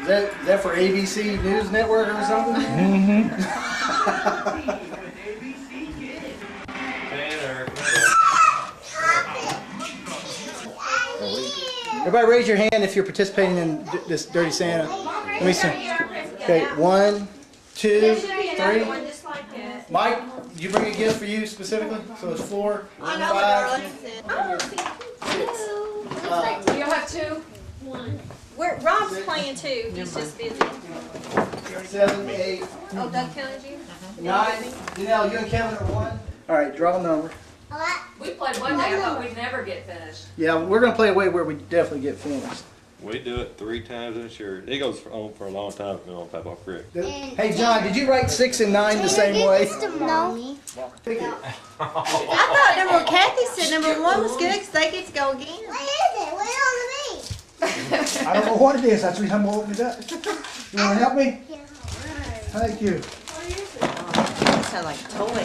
that for ABC News Network or something? Everybody raise your hand if you're participating in this Dirty Santa. Let me see. Okay, 1, 2, 3. Mike, did you bring a gift for you specifically? So it's 4, 5, 6. You'll have 2. Rob's playing too. He's just busy. 7, 8. Oh, Doug counted you? 9. Janelle, you and Kevin are 1. All right, draw a number. We played one day. I thought we'd never get finished. Yeah, we're gonna play a way where we definitely get finished. We do it 3 times in a shirt. It goes on for a long time on Papa Creek. Hey John, did you write 6 and 9 the same way? No. I thought number Kathy said number 1 was good because they get to go again. What is it? What on the I don't know what it is. That's the reason I'm gonna open it up. You wanna help me? Yeah. Thank you. Sounds like a toy.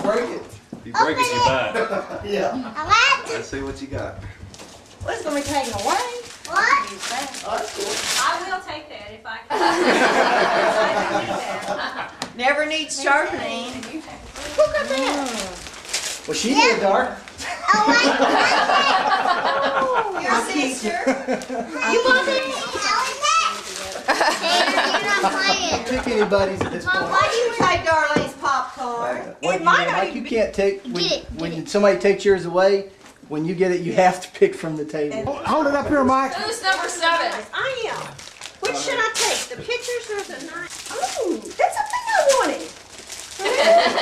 Break it. If you break it, you buy it. Yeah. I like it. Let's see what you got. Well, it's going to be taken away. What? Oh, that's cool. I will take that if I can. Never needs sharpening. Who got that? Well, she did, dark. Your sister. You want it? You're not playing. Pick anybody's at this Mom, point. why do you Take Darlene's popcorn. What It might not Mike, even you be. can't take Get when it. somebody takes yours away. When you get it, you have to pick from the table. Hold it up here, Mike. Who's number 7? I am. Which should I take? The pictures or the knife? Oh, that's something I wanted.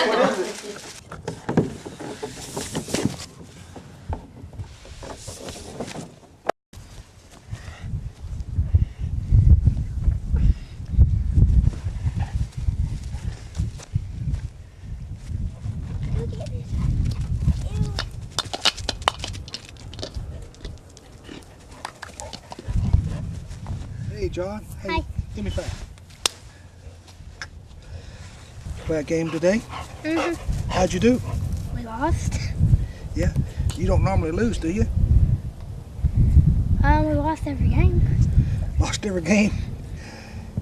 What is it? Hey, John. Hey, Hi. give me 5. Play a game today? How'd you do? We lost. Yeah? You don't normally lose, do you? We lost every game. Lost every game.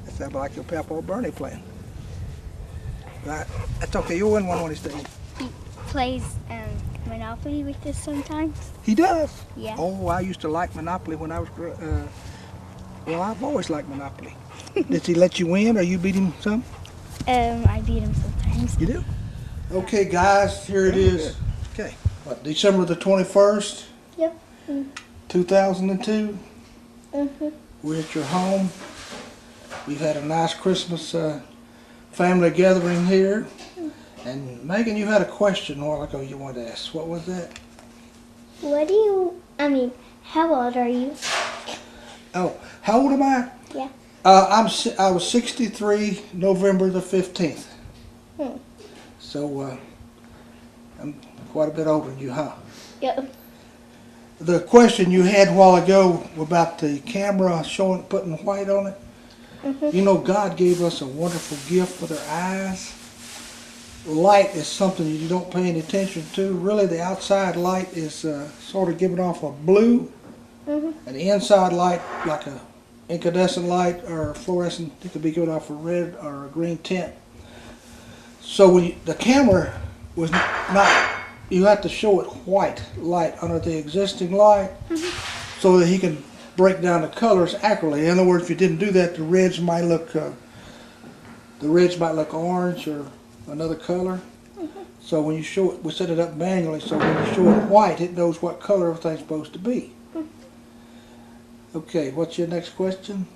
That sounds like your Papa Bernie playing. Right. That's okay. You'll win one of these days. He plays Monopoly with us sometimes. He does? Yeah. Oh, I used to like Monopoly when I was well, I've always liked Monopoly. Did he let you win or you beat him some? I beat him sometimes. You do? Okay, guys, here it is. Okay. What, December the 21st, Yep. 2002. Mm-hmm. We're at your home. We've had a nice Christmas family gathering here. And Megan, you had a question a while ago you wanted to ask. What was that? How old are you? Oh, how old am I? Yeah. I was 63 November the 15th. So I'm quite a bit older than you, huh? Yep. The question you had a while ago about the camera putting white on it. You know, God gave us a wonderful gift with our eyes. Light is something you don't pay any attention to. Really, the outside light is sort of giving off a blue, and the inside light, like a incandescent light or fluorescent, it could be giving off a red or a green tint. So when the camera was not, you have to show it white light under the existing light, so that he can break down the colors accurately. In other words, if you didn't do that, the reds might look orange or another color. So when you show it, we set it up manually, so when you show it white, it knows what color everything's supposed to be. Okay, what's your next question?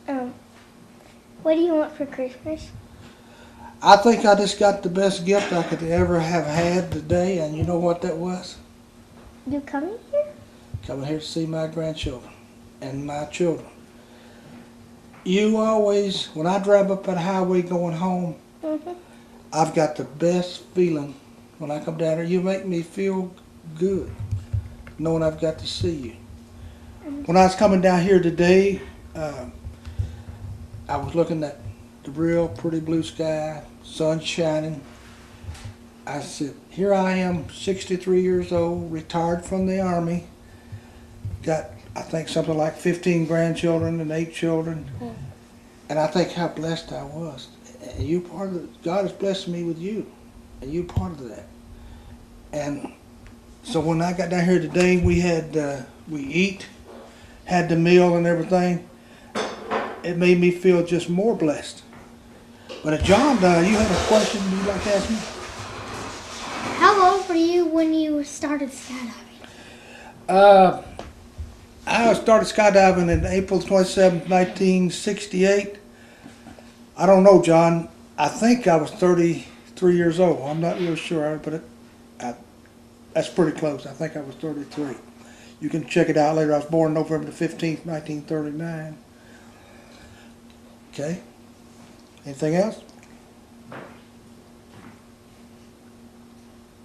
What do you want for Christmas? I think I just got the best gift I could ever have had today, and you know what that was? You coming here? Coming here to see my grandchildren and my children. You always, when I drive up that highway going home, I've got the best feeling when I come down here. You make me feel good knowing I've got to see you. When I was coming down here today, I was looking at the real pretty blue sky, sun shining. I said, here I am, 63 years old, retired from the Army, got I think something like 15 grandchildren and 8 children. And I think how blessed I was. And you part of it. God has blessed me with you. And you part of that. And so when I got down here today, we had the meal and everything. It made me feel just more blessed. But John, you had a question you'd like to ask me? How old were you when you started skydiving? I started skydiving in April 27th, 1968. I don't know, John. I think I was 33 years old. I'm not real sure, but that's pretty close. I think I was 33. You can check it out later. I was born November the 15th, 1939. Okay. Anything else?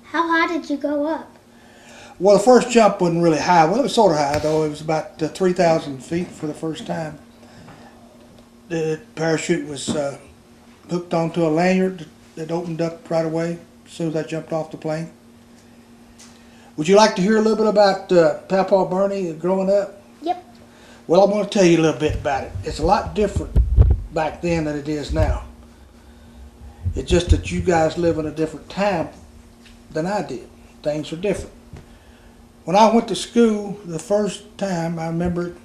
How high did you go up? Well, the first jump wasn't really high. Well, it was sort of high, though. It was about 3,000 feet for the first time. The parachute was hooked onto a lanyard that opened up right away as soon as I jumped off the plane. Would you like to hear a little bit about Papa Bernie growing up? Yep. Well, I'm going to tell you a little bit about it. It's a lot different back then than it is now. It's just that you guys live in a different time than I did. Things are different. When I went to school the first time, I remember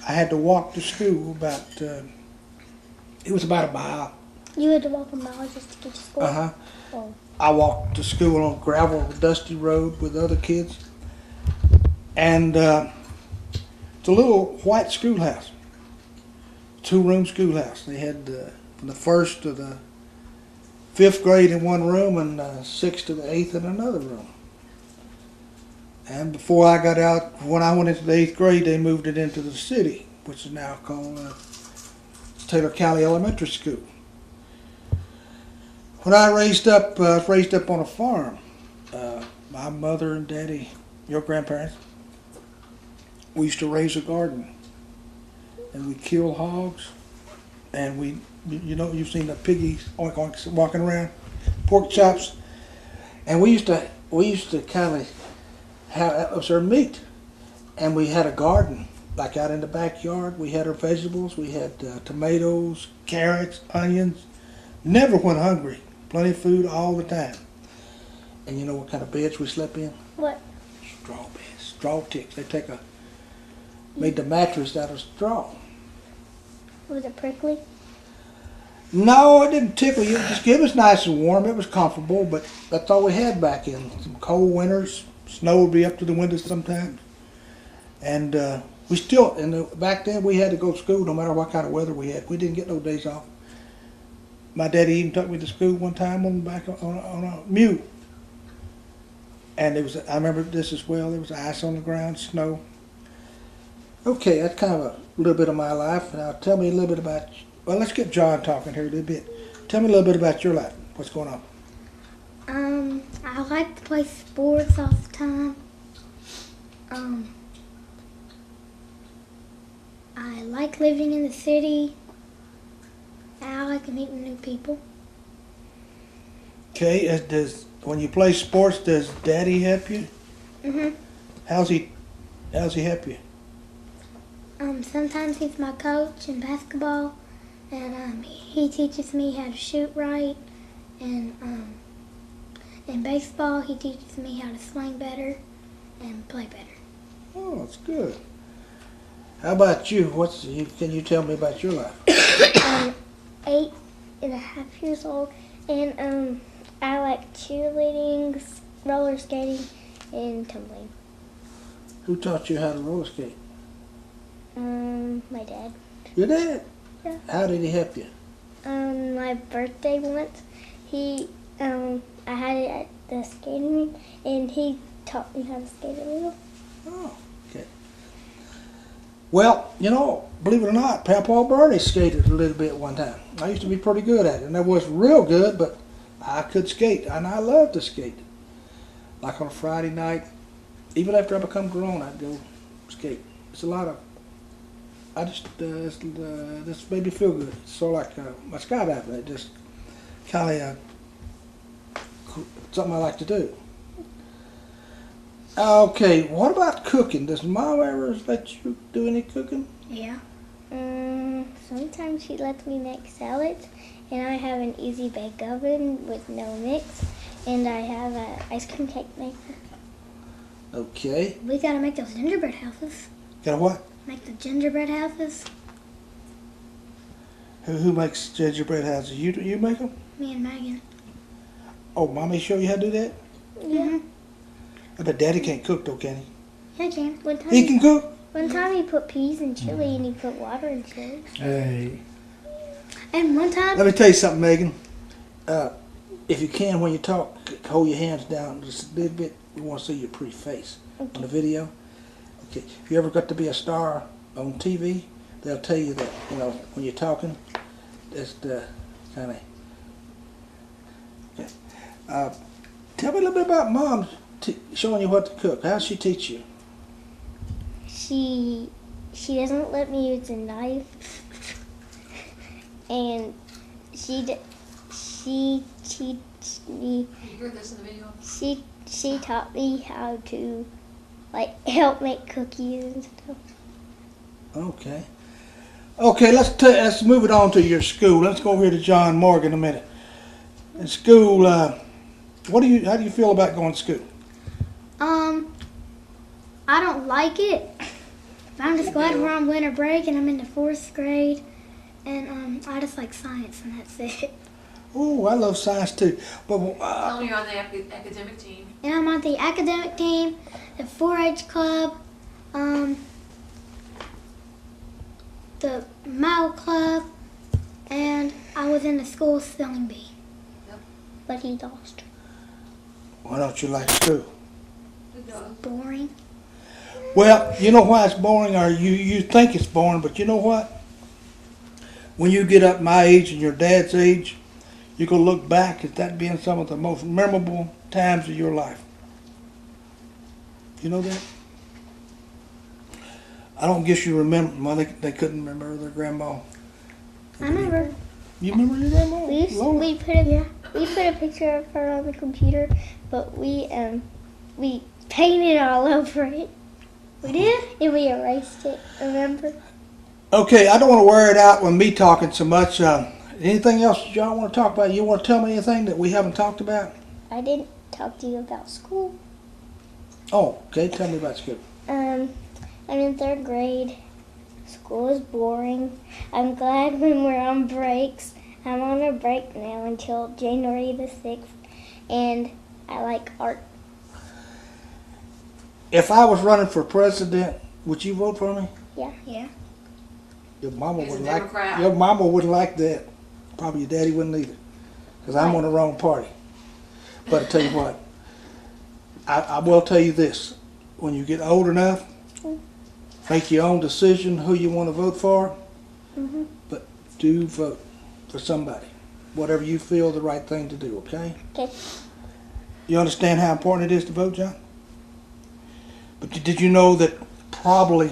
I had to walk to school it was about a mile. You had to walk a mile just to get to school? Uh-huh. Oh. I walked to school on gravel, dusty road with other kids. And it's a little white schoolhouse. 2-room schoolhouse. They had from the 1st to the 5th grade in one room and 6th to the 8th in another room. And before I got out, when I went into the 8th grade, they moved it into the city, which is now called Taylor County Elementary School. When I was raised up on a farm. My mother and daddy, your grandparents, we used to raise a garden. And we kill hogs. And you've seen the piggies oink oinks walking around, pork chops. And we used to kind of that was our meat. And we had a garden, like out in the backyard. We had our vegetables. We had tomatoes, carrots, onions. Never went hungry. Plenty of food all the time. And you know what kind of beds we slept in? What? Straw beds, straw ticks. They made the mattress out of straw. Was it prickly? No, it didn't tickle you. It was nice and warm. It was comfortable, but that's all we had back in. Some cold winters. Snow would be up to the windows sometimes. And back then we had to go to school no matter what kind of weather we had. We didn't get no days off. My daddy even took me to school one time on a mule. And I remember this as well. There was ice on the ground, snow. Okay, that's kind of a little bit of my life. Now tell me a little bit about, let's get John talking here a little bit. Tell me a little bit about your life. What's going on? I like to play sports all the time. I like living in the city. I like meeting new people. Okay, when you play sports, does Daddy help you? Mhm. How's he help you? Sometimes he's my coach in basketball, and he teaches me how to shoot right, and in baseball he teaches me how to swing better and play better. Oh, that's good. How about you? Can you tell me about your life? I'm 8.5 years old, and I like cheerleading, roller skating, and tumbling. Who taught you how to roller skate? My dad. Your dad? Yeah. How did he help you? My birthday once, I had it at the skating rink, and he taught me how to skate a little. Oh, okay. Well, believe it or not, Papa Bernie skated a little bit one time. I used to be pretty good at it, and I wasn't real good, but I could skate, and I loved to skate. Like on a Friday night, even after I become grown, I'd go skate. It's a lot of, this made me feel good. It's sort of like my skydiving. It just kind of something I like to do. Okay, what about cooking? Does Mom ever let you do any cooking? Yeah. Sometimes she lets me make salads, and I have an easy bake oven with no mix, and I have an ice cream cake maker. Okay. We gotta make those gingerbread houses. Got a what? Make the gingerbread houses. Who makes gingerbread houses? You make them? Me and Megan. Oh, Mommy show you how to do that? Yeah. I bet Daddy can't cook though, can he? Yeah, I can. He can cook? One time he put peas in chili and he put water in chili. Hey. And one time... Let me tell you something, Megan. If you can, when you talk, hold your hands down just a little bit. We want to see your pretty face on the video. Okay. If you ever got to be a star on TV, they'll tell you that, you know, when you're talking, that's the kind of... Okay. Tell me a little bit about Mom showing you what to cook. How does she teach you? She doesn't let me use a knife, and she teach me. You hear this in the video? She taught me how to like help make cookies and stuff. Okay. Okay, let's move it on to your school. Let's go over here to John Morgan a minute. In school, how do you feel about going to school? I don't like it. I'm just glad we're on winter break and I'm in the 4th grade, and I just like science and that's it. Oh, I love science too. But Tell me you're on the academic team. And I'm on the academic team, the 4-H club, the Mile Club, and I was in the school spelling bee. Yep. But he lost. why don't you like school? Good job. Boring. Well, you know why it's boring, or you think it's boring, but you know what? When you get up my age and your dad's age, you're going to look back at that being some of the most memorable times of your life. You know that? I don't guess you remember. Well, they couldn't remember their grandma. I remember. You remember your grandma? We put a picture of her on the computer, but we painted all over it. We did? And we erased it, remember? Okay, I don't want to wear it out with me talking so much. Anything else y'all want to talk about? You want to tell me anything that we haven't talked about? I didn't talk to you about school. Oh, okay. Tell me about school. I'm in 3rd grade. School is boring. I'm glad when we're on breaks. I'm on a break now until January the 6th, and I like art. If I was running for president, would you vote for me? Yeah. Yeah. Your mama He's a wouldn't like. Democrat. Your mama wouldn't like that. Probably your daddy wouldn't either, because I'm on the wrong party. But I tell you what, I will tell you this: when you get old enough, make your own decision who you want to vote for. Mm-hmm. But do vote for somebody, whatever you feel the right thing to do. Okay? Okay. You understand how important it is to vote, John? But did you know that probably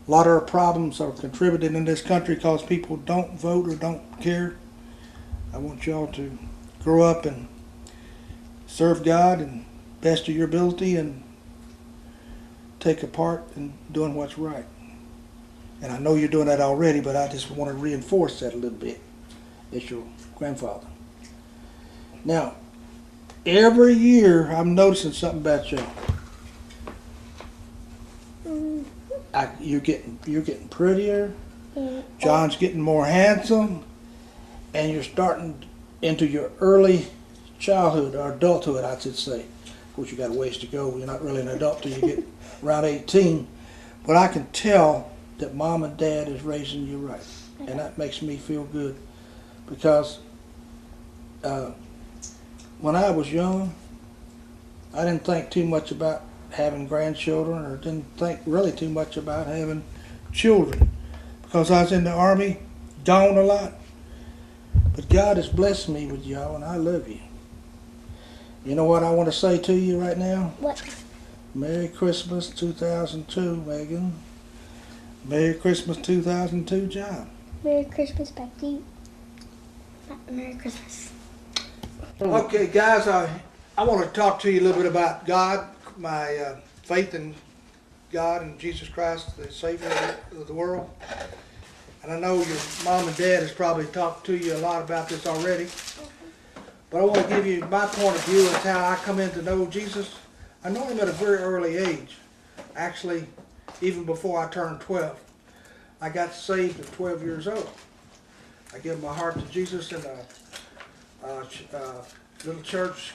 a lot of our problems are contributed in this country because people don't vote or don't care? I want y'all to grow up and serve God and best of your ability and take a part in doing what's right. And I know you're doing that already, but I just want to reinforce that a little bit as your grandfather. Now, every year I'm noticing something about y'all. You're getting prettier. John's getting more handsome, and you're starting into your early childhood or adulthood, I should say. Of course, you got a ways to go. You're not really an adult till you get around 18. But I can tell that Mom and Dad is raising you right, and that makes me feel good because when I was young, I didn't think too much about having grandchildren, or didn't think really too much about having children because I was in the Army, gone a lot. But God has blessed me with y'all, and I love you. You know what I want to say to you right now? What? Merry Christmas 2002, Megan. Merry Christmas 2002, John. Merry Christmas back to you. Merry Christmas. Okay, guys, I want to talk to you a little bit about God. my faith in God and Jesus Christ, the Savior of the world. And I know your mom and dad has probably talked to you a lot about this already. But I want to give you my point of view as how I come in to know Jesus. I know him at a very early age. Actually, even before I turned 12. I got saved at 12 years old. I gave my heart to Jesus in a little church,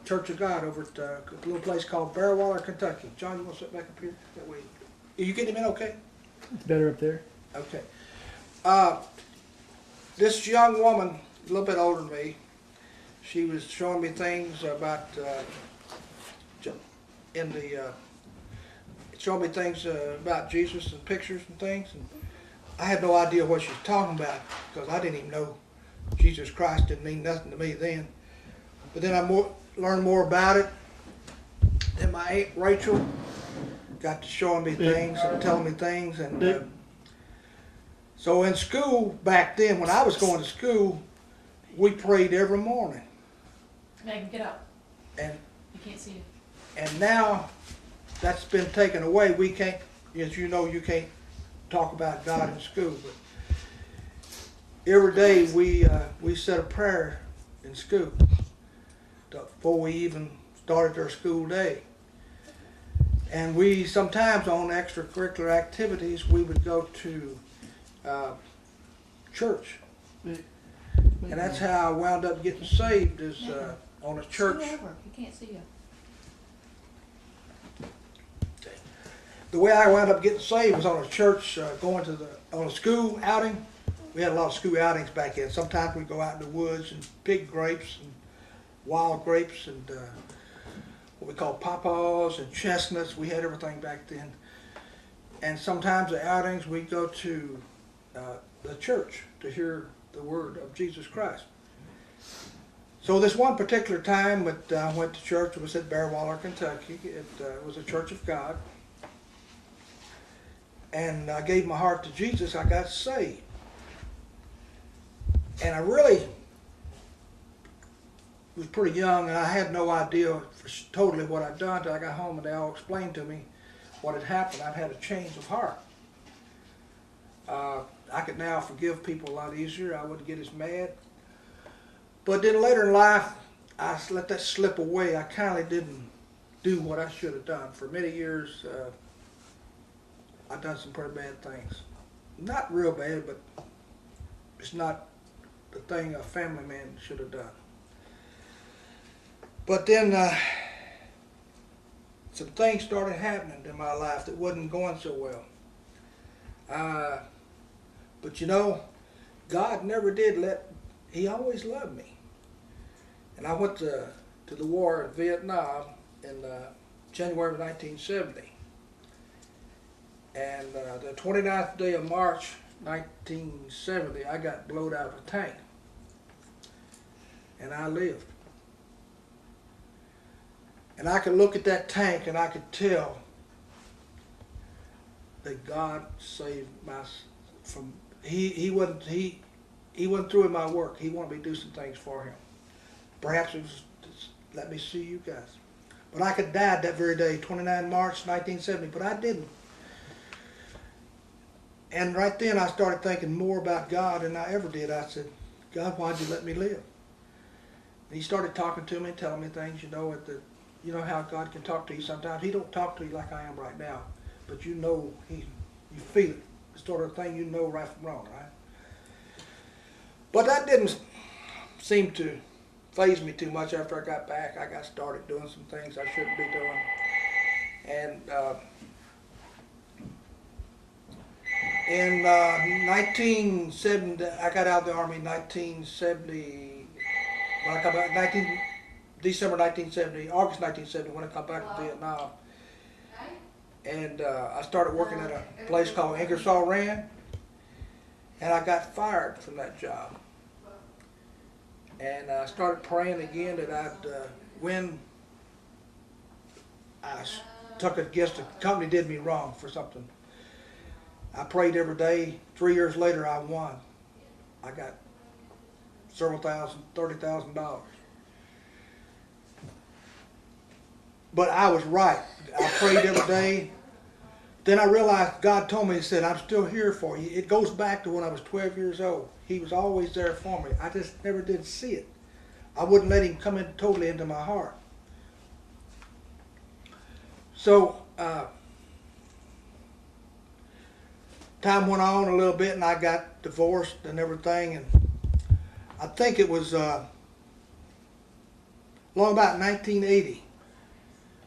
Church of God, over at a little place called Barrowwater, Kentucky. John, you want to sit back up here? That way. Are you getting him in okay? It's better up there. Okay. This young woman, a little bit older than me, she was showing me things about showing me things about Jesus and pictures and things. And I had no idea what she was talking about because I didn't even know Jesus Christ didn't mean nothing to me then. But then I learned more about it. Then my Aunt Rachel got to showing me things and telling me things. And so in school back then, when I was going to school, we prayed every morning. Megan, get up. And You can't see you. And now that's been taken away. We can't, as you know, you can't talk about God in school. But every day we said a prayer in school before we even started our school day. And we sometimes on extracurricular activities we would go to church. And that's how I wound up getting saved is on a church. Scoot over. You can't see you. The way I wound up getting saved was on a church, going to on a school outing. We had a lot of school outings back then. Sometimes we'd go out in the woods and pick grapes and wild grapes and what we call pawpaws and chestnuts. We had everything back then. And sometimes the outings we'd go to the church to hear the word of Jesus Christ. So this one particular time that I went to church, it was at Barrowwater, Kentucky. It was a Church of God. And I gave my heart to Jesus. I got saved. And I really was pretty young, and I had no idea totally what I'd done until I got home and they all explained to me what had happened. I'd had a change of heart. I could now forgive people a lot easier. I wouldn't get as mad. But then later in life, I let that slip away. I kind of didn't do what I should have done. For many years, I've done some pretty bad things. Not real bad, but it's not the thing a family man should have done. But then some things started happening in my life that wasn't going so well. But you know, God never did He always loved me. And I went to the war in Vietnam in January of 1970. And the 29th day of March 1970, I got blown out of a tank. And I lived. And I could look at that tank and I could tell that God saved my from he wasn't through with my work. He wanted me to do some things for him. Perhaps it was just, let me see you guys. But I could have died that very day, 29 March 1970, but I didn't. And right then I started thinking more about God than I ever did. I said, God, why'd you let me live? And he started talking to me, telling me things, you know how God can talk to you sometimes. He don't talk to you like I am right now, but you know, you feel it. The sort of thing you know right from wrong, right? But that didn't seem to faze me too much after I got back. I got started doing some things I shouldn't be doing. And in 1970, I got out of the Army in 1970, when I come back, December 1970, August 1970, when I come back to Vietnam. And I started working at a place called Ingersoll Rand, and I got fired from that job. And I started praying again that when I took it against the company did me wrong for something. I prayed every day. 3 years later, I won. I got several thousand, $30,000. But I was right. I prayed every day. Then I realized God told me, He said, I'm still here for you. It goes back to when I was 12 years old. He was always there for me. I just never did see it. I wouldn't let Him come in totally into my heart. So, time went on a little bit and I got divorced and everything. And I think it was long about 1980.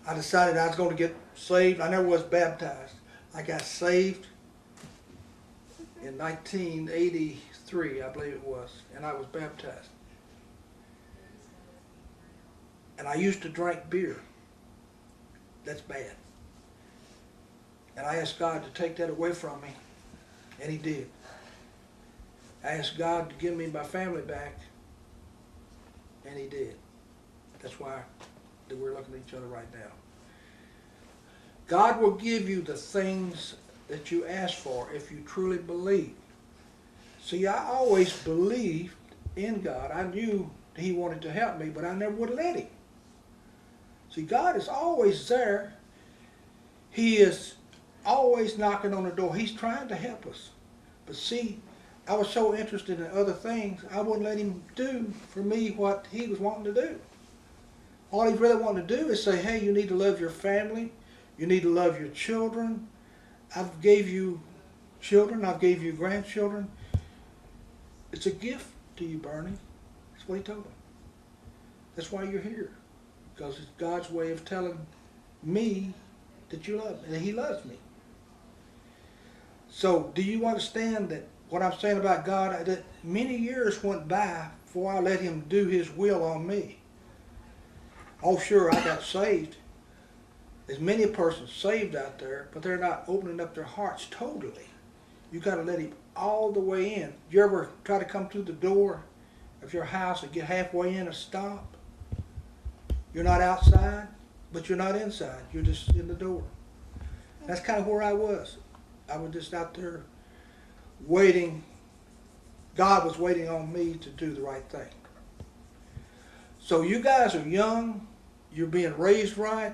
I decided I was going to get saved. I never was baptized. I got saved in 1983, I believe it was, and I was baptized. And I used to drink beer. That's bad. And I asked God to take that away from me, and He did. I asked God to give me my family back, and He did. That's why that we're looking at each other right now. God will give you the things that you ask for if you truly believe. See, I always believed in God. I knew He wanted to help me, but I never would let Him. See, God is always there. He is always knocking on the door. He's trying to help us. But see, I was so interested in other things, I wouldn't let Him do for me what He was wanting to do. All He really wanted to do is say, hey, you need to love your family. You need to love your children. I've gave you children. I've gave you grandchildren. It's a gift to you, Bernie. That's what He told him. That's why you're here. Because it's God's way of telling me that you love me, and He loves me. So, do you understand that what I'm saying about God, that many years went by before I let Him do His will on me? Oh, sure, I got saved. There's many persons saved out there, but they're not opening up their hearts totally. You got to let Him all the way in. You ever try to come through the door of your house and get halfway in and stop? You're not outside, but you're not inside. You're just in the door. That's kind of where I was. I was just out there waiting. God was waiting on me to do the right thing. So you guys are young. You're being raised right.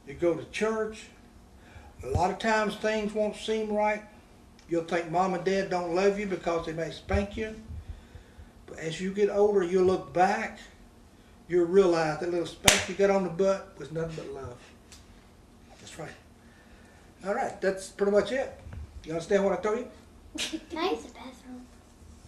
You go to church. A lot of times things won't seem right. You'll think mom and dad don't love you because they may spank you. But as you get older, you'll look back. You'll realize that little spank you got on the butt was nothing but love. That's right. All right, that's pretty much it. You understand what I told you? Can I use the bathroom?